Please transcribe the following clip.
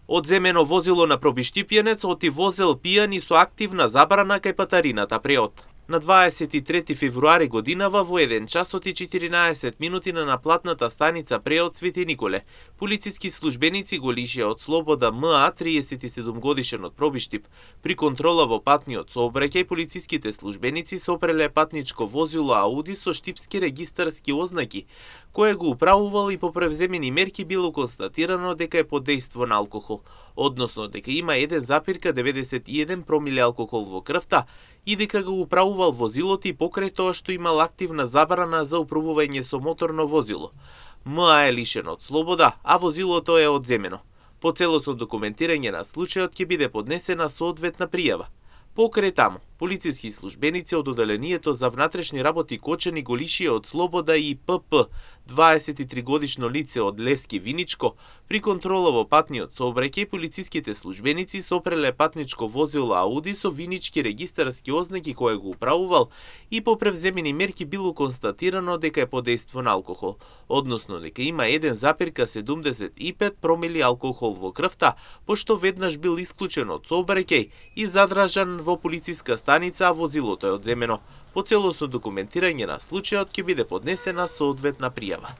Одземено возило на пробишти пијанец оти возел пијан и со активна забрана кај патарината преот. На 23 февруари годинава во 1 часот и 14 минути на наплатната станица Преот Свети Николе, полициски службеници го лишија од слобода МА 37 годишен од Пробиштип. При контрола во патниот сообраќај полициските службеници сопреле патничко возило Ауди со штипски регистарски ознаки, кое го управувал и по превземени мерки било констатирано дека е под дејство на алкохол, односно дека има 1,91 промиле алкохол во крвта и дека го управувал возилото и покрај тоа што имал активна забрана за управување со моторно возило. МА е лишен од слобода, а возилото е одземено. По целосно документирање на случајот ќе биде поднесена соодветна пријава. Покрај таму, полициски службеници од Оделението за внатрешни работи Кочани го лишија од слобода и ПП, 23 годишно лице од Лески Виничко. При контрола во патниот сообраќај полициските службеници сопреле патничко возило Ауди со винички регистарски ознаки кое го управувал и по превземени мерки било констатирано дека е под дејство на алкохол, односно дека има 1,75 промили алкохол во крвта, пошто веднаш бил исклучен од сообраќај и задражан во полициска станица, а возилото е одземено. По целосно документирање на случајот ќе биде поднесена соодветна пријава.